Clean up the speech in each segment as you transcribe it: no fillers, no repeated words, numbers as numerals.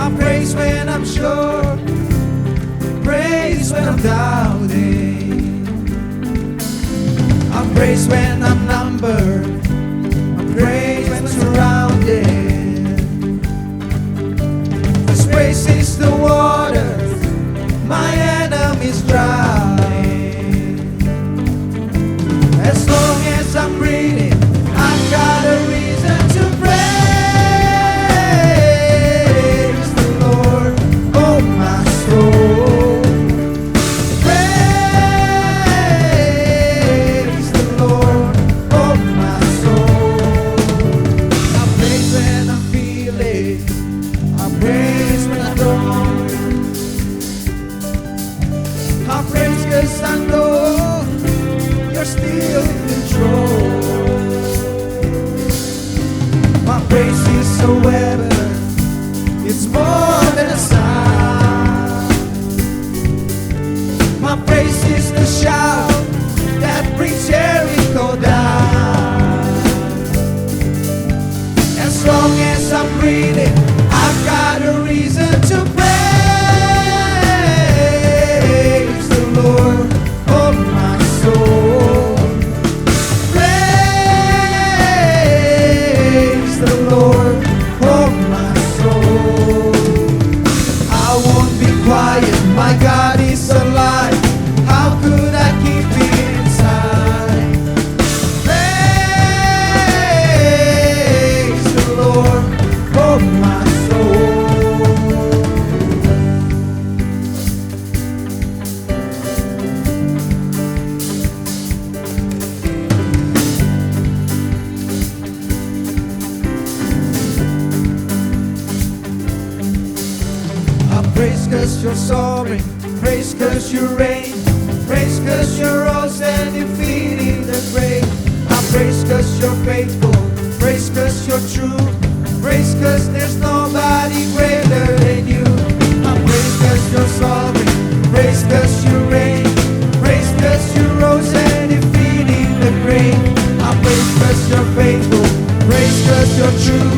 I praise when I'm sure, praise when I'm doubting. I praise when I'm numbered, I praise when I'm surrounded. This praise is the water my enemies drowning. As long as I'm breathing, I've got a reason to praise the Lord, oh my soul. Praise the Lord, oh my soul. I praise when I'm feeling, I praise when I don't. I praise 'cause I know you're still in control. My praise is a weapon, it's more than a sound. My praise is the shout that brings Jericho down. As long as I'm breathing, I've got a reason to praise the Lord, oh my soul. Praise the Lord, oh my soul. I won't be quiet, my God is alive. How could I keep it inside? Praise the Lord, oh my soul. I praise 'cause you're sovereign, praise 'cause you reign, praise 'cause you rose and defeated the grave. I praise 'cause you're faithful, praise 'cause you're true, praise 'cause there's nobody greater than you. I praise 'cause you're sovereign, praise 'cause you reign, praise 'cause you rose and defeated the grave. I praise 'cause you're faithful, praise 'cause you're true,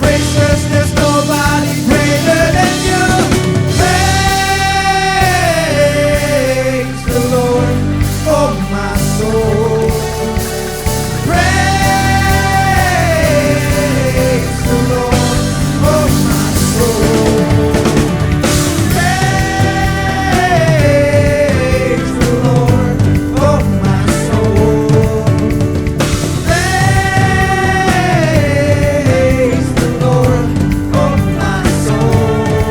praise 'cause there's nobody greater than you. Praise the Lord, oh my soul. Praise the Lord, oh my soul. Praise the Lord, oh my soul. Praise the Lord, oh my soul.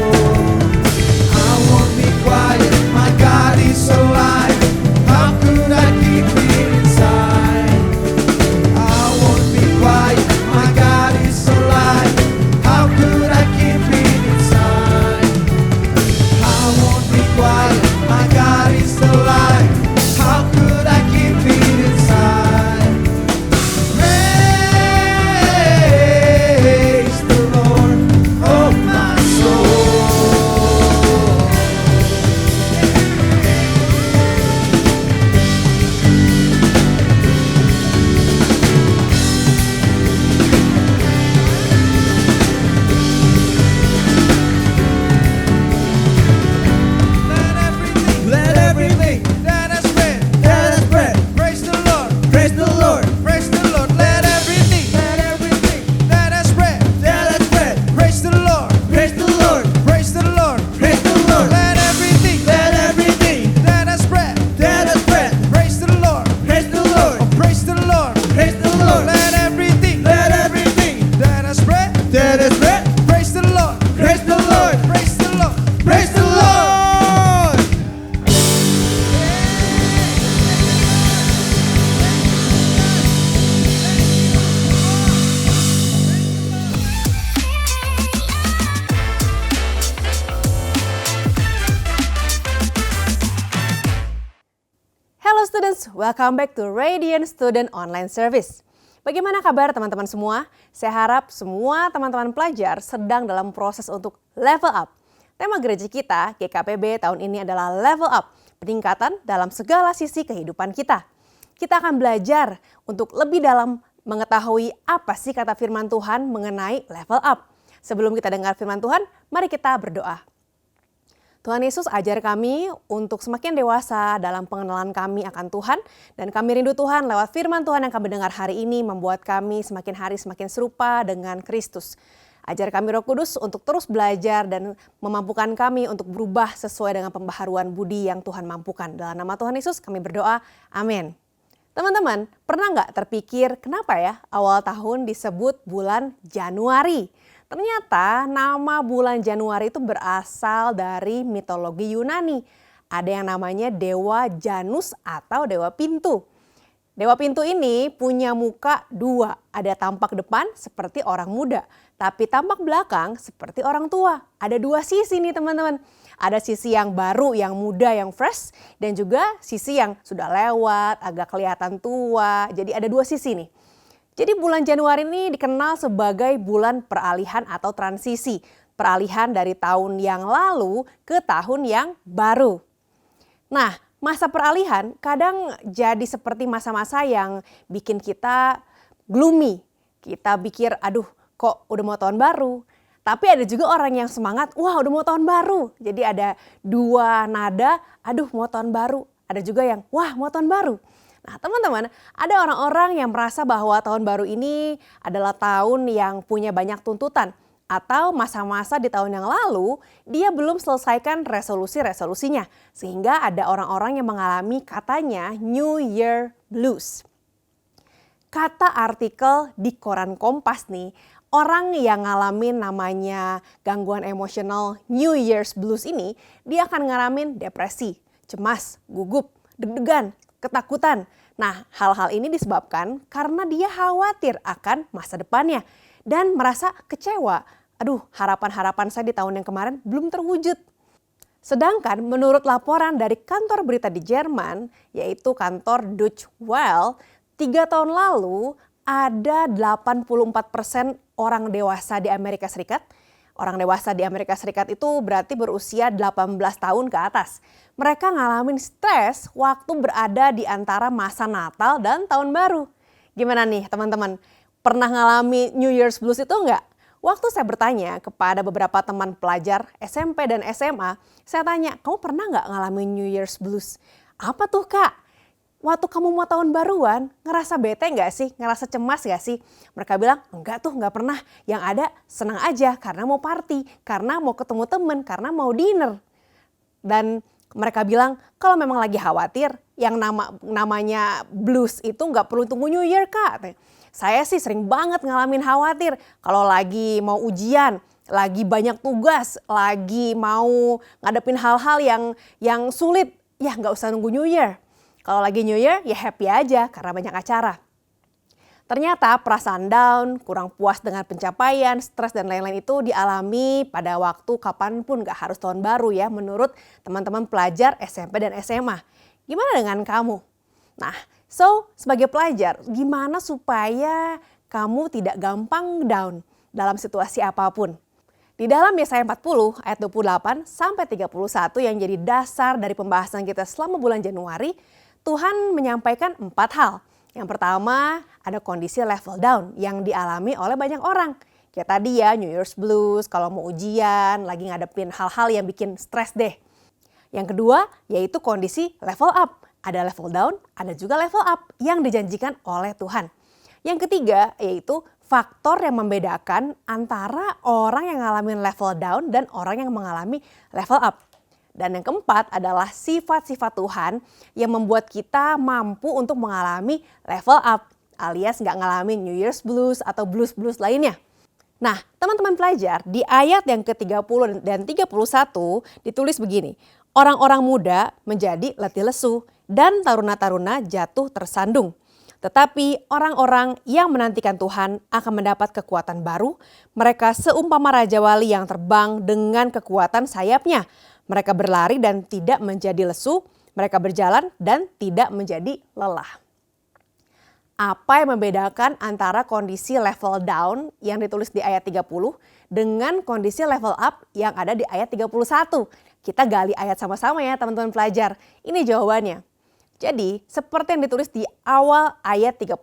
I won't be quiet, my God is alive. How could I keep it inside? I won't be quiet, my God is alive. How could I keep it inside? I won't be quiet, my God is alive. How could I keep it inside? Praise the Lord, oh my soul. Let everything that has breath, praise the Lord, praise the Lord, praise the Lord. Let everything that has breath, praise the Lord, praise the Lord, praise the Lord, praise the Lord. Let everything that has breath, praise the Lord, praise the Lord, praise the Lord, praise the Lord. Let everything that has breath, praise the Lord, praise the Lord, praise the Lord, praise the Lord. Hello students, welcome back to Radiant Student Online Service. Bagaimana kabar teman-teman semua? Saya harap semua teman-teman pelajar sedang dalam proses untuk level up. Tema gereja kita, GKPB tahun ini adalah level up, peningkatan dalam segala sisi kehidupan kita. Kita akan belajar untuk lebih dalam mengetahui apa sih kata firman Tuhan mengenai level up. Sebelum kita dengar firman Tuhan, mari kita berdoa. Tuhan Yesus, ajar kami untuk semakin dewasa dalam pengenalan kami akan Tuhan. Dan kami rindu Tuhan lewat firman Tuhan yang kami dengar hari ini membuat kami semakin hari semakin serupa dengan Kristus. Ajar kami Roh Kudus untuk terus belajar dan memampukan kami untuk berubah sesuai dengan pembaharuan budi yang Tuhan mampukan. Dalam nama Tuhan Yesus kami berdoa, amin. Teman-teman, pernah nggak terpikir kenapa ya awal tahun disebut bulan Januari? Ternyata nama bulan Januari itu berasal dari mitologi Yunani. Ada yang namanya Dewa Janus atau Dewa Pintu. Dewa Pintu ini punya muka dua. Ada tampak depan seperti orang muda, tapi tampak belakang seperti orang tua. Ada dua sisi nih teman-teman. Ada sisi yang baru, yang muda, yang fresh. Dan juga sisi yang sudah lewat, agak kelihatan tua. Jadi ada dua sisi nih. Jadi bulan Januari ini dikenal sebagai bulan peralihan atau transisi. Peralihan dari tahun yang lalu ke tahun yang baru. Nah, masa peralihan kadang jadi seperti masa-masa yang bikin kita gloomy. Kita pikir, aduh kok udah mau tahun baru. Tapi ada juga orang yang semangat, wah udah mau tahun baru. Jadi ada dua nada, aduh mau tahun baru. Ada juga yang, wah mau tahun baru. Nah teman-teman, ada orang-orang yang merasa bahwa tahun baru ini adalah tahun yang punya banyak tuntutan. Atau masa-masa di tahun yang lalu, dia belum selesaikan resolusi-resolusinya. Sehingga ada orang-orang yang mengalami katanya New Year Blues. Kata artikel di koran Kompas nih, orang yang ngalamin namanya gangguan emosional New Year's Blues ini, dia akan ngalamin depresi, cemas, gugup, deg-degan, ketakutan. Nah, hal-hal ini disebabkan karena dia khawatir akan masa depannya dan merasa kecewa. Aduh, harapan-harapan saya di tahun yang kemarin belum terwujud. Sedangkan menurut laporan dari kantor berita di Jerman, yaitu kantor Deutsche Welle, 3 tahun lalu ada 84% orang dewasa di Amerika Serikat. Orang dewasa di Amerika Serikat itu berarti berusia 18 tahun ke atas. Mereka ngalamin stres waktu berada di antara masa Natal dan Tahun Baru. Gimana nih teman-teman? Pernah ngalami New Year's Blues itu enggak? Waktu saya bertanya kepada beberapa teman pelajar SMP dan SMA, saya tanya, kamu pernah nggak ngalamin New Year's Blues? Apa tuh kak? Waktu kamu mau tahun baruan, ngerasa bete nggak sih? Ngerasa cemas nggak sih? Mereka bilang, enggak tuh nggak pernah. Yang ada senang aja karena mau party, karena mau ketemu temen, karena mau dinner. Dan mereka bilang, kalau memang lagi khawatir, yang namanya blues itu nggak perlu tunggu New Year kak. Saya sih sering banget ngalamin khawatir kalau lagi mau ujian, lagi banyak tugas, lagi mau ngadepin hal-hal yang sulit, ya nggak usah nunggu New Year. Kalau lagi New Year ya happy aja karena banyak acara. Ternyata perasaan down, kurang puas dengan pencapaian, stres dan lain-lain itu dialami pada waktu kapanpun, gak harus tahun baru ya menurut teman-teman pelajar SMP dan SMA. Gimana dengan kamu? Nah, sebagai pelajar gimana supaya kamu tidak gampang down dalam situasi apapun? Di dalam Yesaya 40 ayat 28 sampai 31 yang jadi dasar dari pembahasan kita selama bulan Januari, Tuhan menyampaikan 4 hal. Yang pertama, ada kondisi level down yang dialami oleh banyak orang. Kayak tadi ya, New Year's Blues, kalau mau ujian, lagi ngadepin hal-hal yang bikin stres deh. Yang kedua, yaitu kondisi level up. Ada level down, ada juga level up yang dijanjikan oleh Tuhan. Yang ketiga, yaitu faktor yang membedakan antara orang yang ngalamin level down dan orang yang mengalami level up. Dan yang keempat adalah sifat-sifat Tuhan yang membuat kita mampu untuk mengalami level up alias nggak ngalamin New Year's Blues atau blues-blues lainnya. Nah teman-teman pelajar di ayat yang ke-30 dan 31 ditulis begini. Orang-orang muda menjadi letih lesu dan taruna-taruna jatuh tersandung. Tetapi orang-orang yang menantikan Tuhan akan mendapat kekuatan baru. Mereka seumpama Raja Wali yang terbang dengan kekuatan sayapnya. Mereka berlari dan tidak menjadi lesu, mereka berjalan dan tidak menjadi lelah. Apa yang membedakan antara kondisi level down yang ditulis di ayat 30 dengan kondisi level up yang ada di ayat 31? Kita gali ayat sama-sama ya teman-teman pelajar. Ini jawabannya. Jadi seperti yang ditulis di awal ayat 31.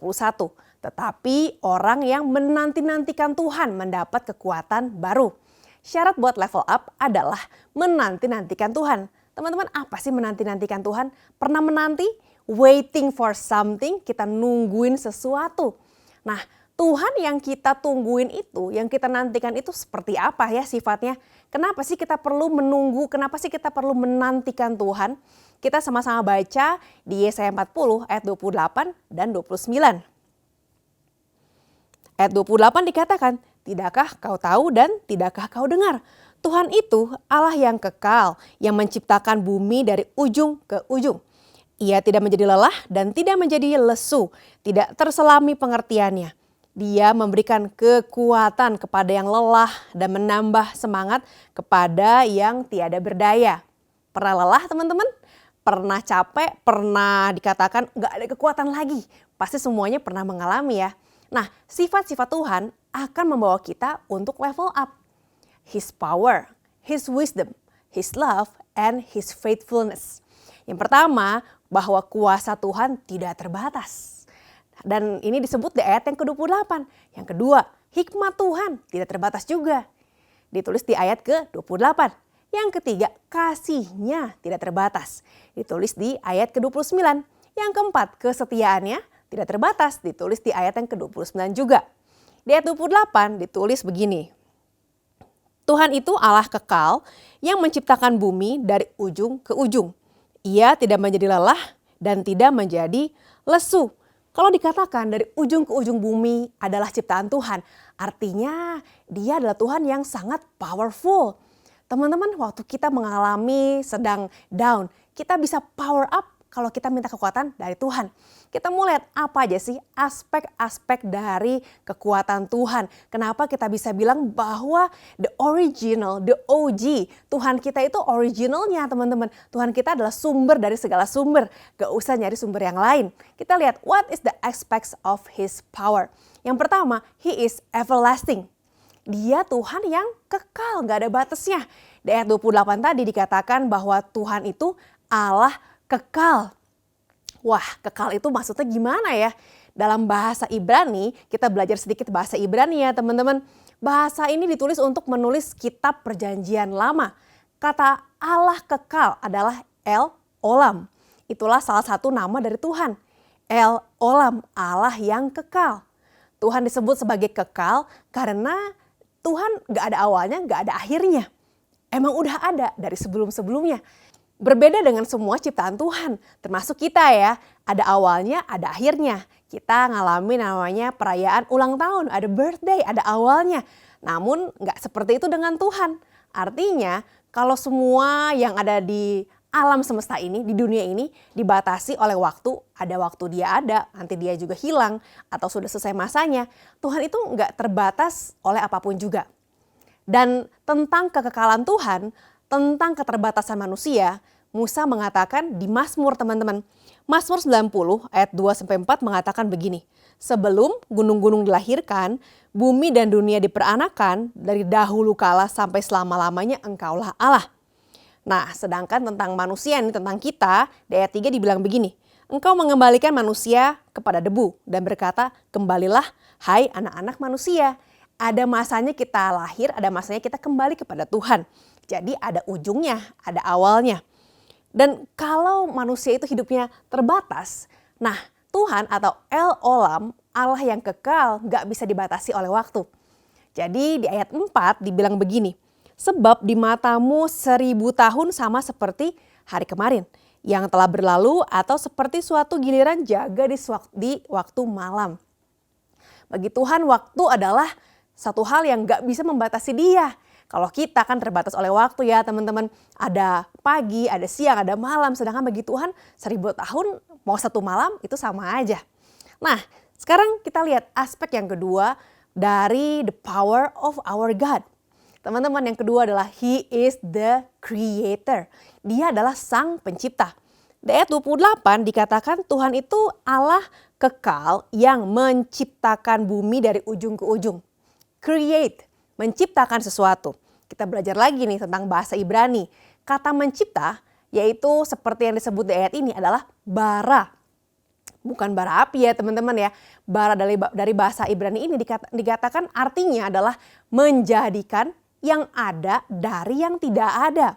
tetapi orang yang menanti-nantikan Tuhan mendapat kekuatan baru. Syarat buat level up adalah menanti-nantikan Tuhan. Teman-teman, apa sih menanti-nantikan Tuhan? Pernah menanti? Waiting for something, kita nungguin sesuatu. Nah, Tuhan yang kita tungguin itu, yang kita nantikan itu seperti apa ya sifatnya? Kenapa sih kita perlu menunggu, kenapa sih kita perlu menantikan Tuhan? Kita sama-sama baca di Yesaya 40 ayat 28 dan 29. Ayat 28 dikatakan, tidakkah kau tahu dan tidakkah kau dengar? Tuhan itu Allah yang kekal, yang menciptakan bumi dari ujung ke ujung. Ia tidak menjadi lelah dan tidak menjadi lesu, tidak terselami pengertiannya. Dia memberikan kekuatan kepada yang lelah dan menambah semangat kepada yang tiada berdaya. Pernah lelah teman-teman? Pernah capek? Pernah dikatakan gak ada kekuatan lagi? Pasti semuanya pernah mengalami ya. Nah, sifat-sifat Tuhan akan membawa kita untuk level up. His power, His wisdom, His love, and His faithfulness. Yang pertama, bahwa kuasa Tuhan tidak terbatas. Dan ini disebut di ayat yang ke-28. Yang kedua, hikmat Tuhan tidak terbatas juga. Ditulis di ayat ke-28. Yang ketiga, kasihnya tidak terbatas. Ditulis di ayat ke-29. Yang keempat, kesetiaannya tidak terbatas. Ditulis di ayat yang ke-29 juga. Di ayat 28 ditulis begini. Tuhan itu Allah kekal yang menciptakan bumi dari ujung ke ujung. Ia tidak menjadi lelah dan tidak menjadi lesu. Kalau dikatakan dari ujung ke ujung bumi adalah ciptaan Tuhan, artinya Dia adalah Tuhan yang sangat powerful. Teman-teman, waktu kita mengalami sedang down, kita bisa power up kalau kita minta kekuatan dari Tuhan. Kita mau lihat apa aja sih aspek-aspek dari kekuatan Tuhan. Kenapa kita bisa bilang bahwa the original, the OG, Tuhan kita itu originalnya teman-teman. Tuhan kita adalah sumber dari segala sumber. Gak usah nyari sumber yang lain. Kita lihat what is the aspects of His power. Yang pertama, He is everlasting. Dia Tuhan yang kekal, gak ada batasnya. Di ayat 28 tadi dikatakan bahwa Tuhan itu Allah kekal. Wah, kekal itu maksudnya gimana ya? Dalam bahasa Ibrani, kita belajar sedikit bahasa Ibrani ya teman-teman. Bahasa ini ditulis untuk menulis kitab perjanjian lama. Kata Allah kekal adalah El Olam. Itulah salah satu nama dari Tuhan. El Olam, Allah yang kekal. Tuhan disebut sebagai kekal karena Tuhan gak ada awalnya, gak ada akhirnya. Emang udah ada dari sebelum-sebelumnya. Berbeda dengan semua ciptaan Tuhan, termasuk kita ya. Ada awalnya, ada akhirnya. Kita ngalamin namanya perayaan ulang tahun, ada birthday, ada awalnya. Namun gak seperti itu dengan Tuhan. Artinya kalau semua yang ada di alam semesta ini, di dunia ini dibatasi oleh waktu, ada waktu dia ada, nanti dia juga hilang atau sudah selesai masanya. Tuhan itu gak terbatas oleh apapun juga. Dan tentang kekekalan Tuhan, tentang keterbatasan manusia, Musa mengatakan di Mazmur teman-teman. Mazmur 90 ayat 2-4 mengatakan begini. Sebelum gunung-gunung dilahirkan, bumi dan dunia diperanakan, dari dahulu kala sampai selama-lamanya Engkaulah Allah. Nah, sedangkan tentang manusia ini, tentang kita, di ayat 3 dibilang begini. Engkau mengembalikan manusia kepada debu dan berkata, kembalilah hai anak-anak manusia. Ada masanya kita lahir, ada masanya kita kembali kepada Tuhan. Jadi ada ujungnya, ada awalnya. Dan kalau manusia itu hidupnya terbatas, nah Tuhan atau El Olam, Allah yang kekal, gak bisa dibatasi oleh waktu. Jadi di ayat 4 dibilang begini, sebab di matamu 1000 tahun sama seperti hari kemarin, yang telah berlalu atau seperti suatu giliran jaga di waktu malam. Bagi Tuhan waktu adalah satu hal yang gak bisa membatasi Dia. Kalau kita kan terbatas oleh waktu ya teman-teman. Ada pagi, ada siang, ada malam. Sedangkan bagi Tuhan 1000 tahun mau satu malam itu sama aja. Nah sekarang kita lihat aspek yang kedua dari the power of our God. Teman-teman, yang kedua adalah He is the creator. Dia adalah sang pencipta. Di ayat 28 dikatakan Tuhan itu Allah kekal yang menciptakan bumi dari ujung ke ujung. Create, menciptakan sesuatu. Kita belajar lagi nih tentang bahasa Ibrani. Kata mencipta yaitu seperti yang disebut di ayat ini adalah bara. bukan bara api ya teman-teman ya. Bara dari bahasa Ibrani ini dikatakan artinya adalah menjadikan yang ada dari yang tidak ada.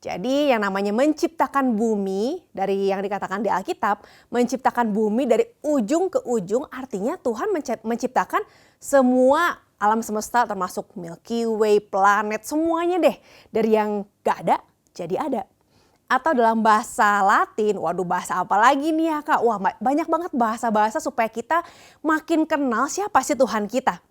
Jadi yang namanya menciptakan bumi, dari yang dikatakan di Alkitab, menciptakan bumi dari ujung ke ujung artinya Tuhan menciptakan semua alam semesta termasuk Milky Way, planet, semuanya deh. Dari yang gak ada jadi ada. Atau dalam bahasa Latin, waduh bahasa apa lagi nih ya Kak? Wah banyak banget bahasa-bahasa supaya kita makin kenal siapa sih Tuhan kita.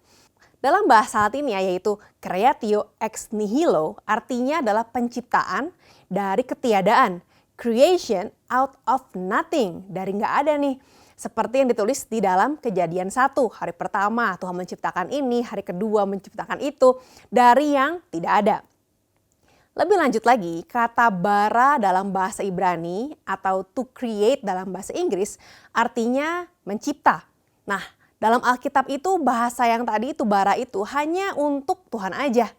Dalam bahasa Latin ya yaitu creatio ex nihilo artinya adalah penciptaan dari ketiadaan. Creation out of nothing, dari nggak ada nih. Seperti yang ditulis di dalam Kejadian 1, hari pertama Tuhan menciptakan ini, hari kedua menciptakan itu dari yang tidak ada. Lebih lanjut lagi, kata bara dalam bahasa Ibrani atau to create dalam bahasa Inggris artinya mencipta. Nah, dalam Alkitab itu bahasa yang tadi itu bara itu hanya untuk Tuhan aja.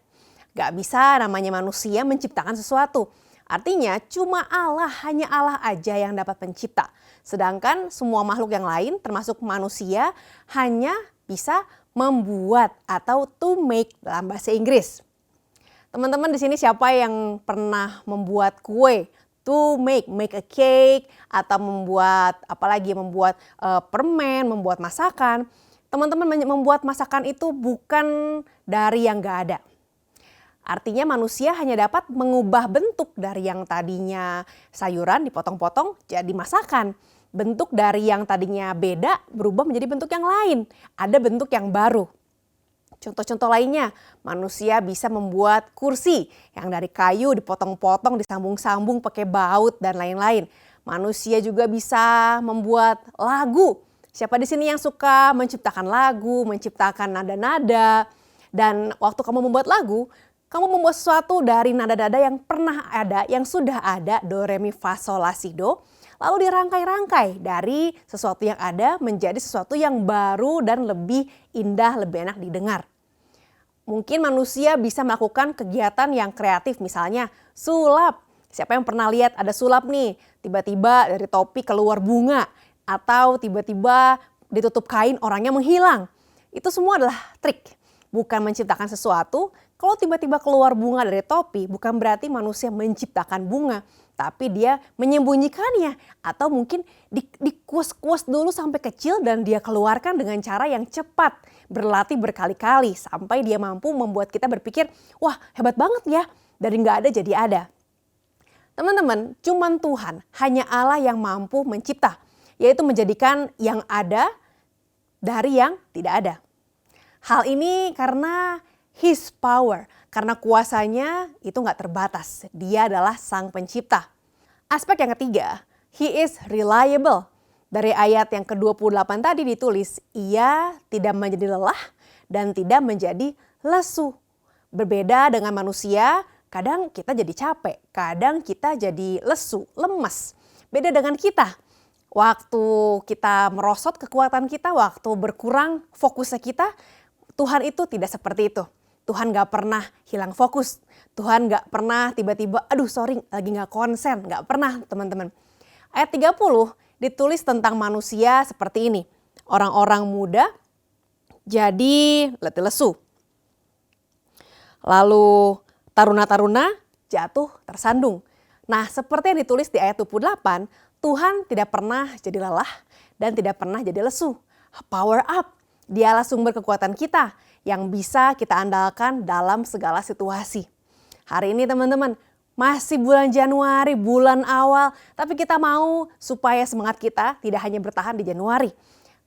Gak bisa namanya manusia menciptakan sesuatu. Artinya cuma Allah, hanya Allah aja yang dapat mencipta. Sedangkan semua makhluk yang lain termasuk manusia hanya bisa membuat atau to make dalam bahasa Inggris. Teman-teman di sini siapa yang pernah membuat kue? To make a cake atau membuat permen, membuat masakan. Teman-teman membuat masakan itu bukan dari yang gak ada. Artinya manusia hanya dapat mengubah bentuk dari yang tadinya sayuran dipotong-potong jadi masakan. Bentuk dari yang tadinya beda berubah menjadi bentuk yang lain. Ada bentuk yang baru. Contoh-contoh lainnya, manusia bisa membuat kursi yang dari kayu dipotong-potong, disambung-sambung pakai baut dan lain-lain. Manusia juga bisa membuat lagu. Siapa di sini yang suka menciptakan lagu, menciptakan nada-nada? Dan waktu kamu membuat lagu, kamu membuat sesuatu dari nada-nada yang pernah ada, yang sudah ada, do, re, mi, fa, sol, la, si, do. Lalu dirangkai-rangkai dari sesuatu yang ada menjadi sesuatu yang baru dan lebih indah, lebih enak didengar. Mungkin manusia bisa melakukan kegiatan yang kreatif, misalnya sulap. Siapa yang pernah lihat ada sulap nih, tiba-tiba dari topi keluar bunga atau tiba-tiba ditutup kain orangnya menghilang. Itu semua adalah trik, bukan menciptakan sesuatu. Kalau tiba-tiba keluar bunga dari topi bukan berarti manusia menciptakan bunga, tapi dia menyembunyikannya atau mungkin dikuas-kuas dulu sampai kecil dan dia keluarkan dengan cara yang cepat, berlatih berkali-kali sampai dia mampu membuat kita berpikir, wah hebat banget ya, dari nggak ada jadi ada. Teman-teman, cuman Tuhan, hanya Allah yang mampu mencipta, yaitu menjadikan yang ada dari yang tidak ada. Hal ini karena His power, karena kuasanya itu nggak terbatas. Dia adalah sang pencipta. Aspek yang ketiga, He is reliable. Dari ayat yang ke-28 tadi ditulis, ia tidak menjadi lelah dan tidak menjadi lesu. Berbeda dengan manusia, kadang kita jadi capek, kadang kita jadi lesu, lemas. Beda dengan kita. Waktu kita merosot kekuatan kita, waktu berkurang fokusnya kita, Tuhan itu tidak seperti itu. Tuhan gak pernah hilang fokus. Tuhan gak pernah tiba-tiba, lagi gak konsen. Gak pernah teman-teman. Ayat 30 ditulis tentang manusia seperti ini. Orang-orang muda jadi letih lesu. Lalu taruna-taruna jatuh tersandung. Nah seperti yang ditulis di ayat 28, Tuhan tidak pernah jadi lelah dan tidak pernah jadi lesu. Power up, dialah sumber kekuatan kita yang bisa kita andalkan dalam segala situasi. Hari ini teman-teman, masih bulan Januari, bulan awal, tapi kita mau supaya semangat kita tidak hanya bertahan di Januari.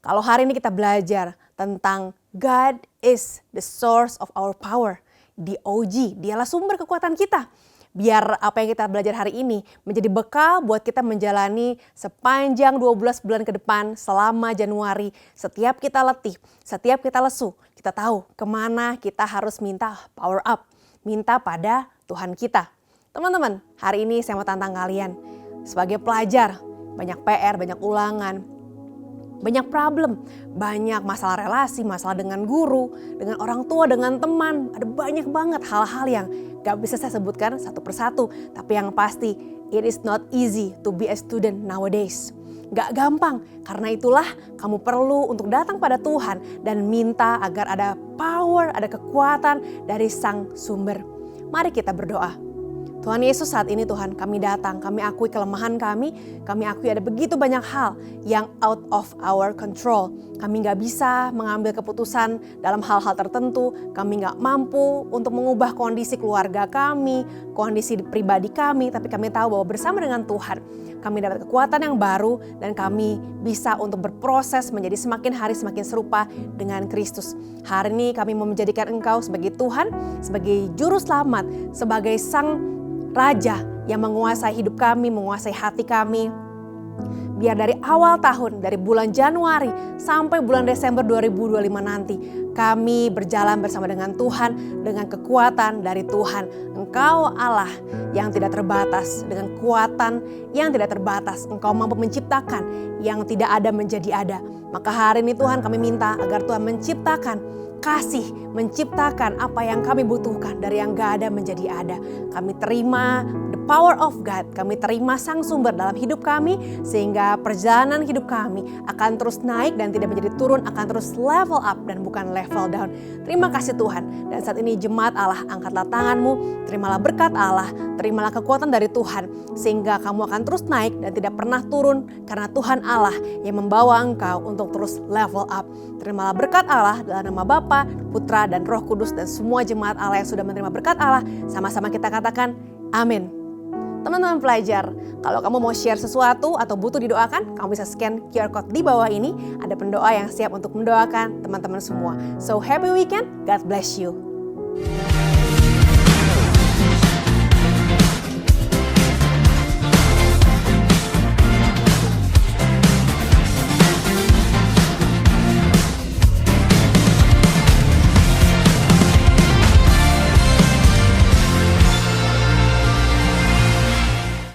Kalau hari ini kita belajar tentang God is the source of our power, DOG, dialah sumber kekuatan kita. Biar apa yang kita belajar hari ini menjadi bekal buat kita menjalani sepanjang 12 bulan ke depan selama Januari. Setiap kita letih, setiap kita lesu, kita tahu kemana kita harus minta power up. Minta pada Tuhan kita. Teman-teman, hari ini saya mau tantang kalian. Sebagai pelajar, banyak PR, banyak ulangan, banyak problem, banyak masalah relasi, masalah dengan guru, dengan orang tua, dengan teman. Ada banyak banget hal-hal yang gak bisa saya sebutkan satu persatu. Tapi yang pasti, it is not easy to be a student nowadays. Gak gampang, karena itulah kamu perlu untuk datang pada Tuhan dan minta agar ada power, ada kekuatan dari Sang Sumber. Mari kita berdoa. Tuhan Yesus, saat ini Tuhan kami datang, kami akui kelemahan kami akui ada begitu banyak hal yang out of our control. Kami gak bisa mengambil keputusan dalam hal-hal tertentu, kami gak mampu untuk mengubah kondisi keluarga kami, kondisi pribadi kami, tapi kami tahu bahwa bersama dengan Tuhan, kami dapat kekuatan yang baru dan kami bisa untuk berproses menjadi semakin hari semakin serupa dengan Kristus. Hari ini kami mau menjadikan Engkau sebagai Tuhan, sebagai Juru Selamat, sebagai Sang Raja yang menguasai hidup kami, menguasai hati kami. Biar dari awal tahun, dari bulan Januari sampai bulan Desember 2025 nanti, kami berjalan bersama dengan Tuhan, dengan kekuatan dari Tuhan. Engkau Allah yang tidak terbatas, dengan kekuatan yang tidak terbatas. Engkau mampu menciptakan yang tidak ada menjadi ada. Maka hari ini Tuhan kami minta agar Tuhan menciptakan kasih, menciptakan apa yang kami butuhkan dari yang gak ada menjadi ada. Kami terima the power of God, kami terima Sang Sumber dalam hidup kami sehingga perjalanan hidup kami akan terus naik dan tidak menjadi turun, akan terus level up dan bukan level down. Terima kasih Tuhan. Dan saat ini jemaat Allah, angkatlah tanganmu, terimalah berkat Allah, terimalah kekuatan dari Tuhan sehingga kamu akan terus naik dan tidak pernah turun karena Tuhan Allah yang membawa engkau untuk terus level up. Terimalah berkat Allah dalam nama Bapa, Putra, dan Roh Kudus, dan semua jemaat Allah yang sudah menerima berkat Allah, sama-sama kita katakan amin. Teman-teman pelajar, kalau kamu mau share sesuatu atau butuh didoakan, kamu bisa scan QR Code di bawah ini. Ada pendoa yang siap untuk mendoakan teman-teman semua. So happy weekend, God bless you.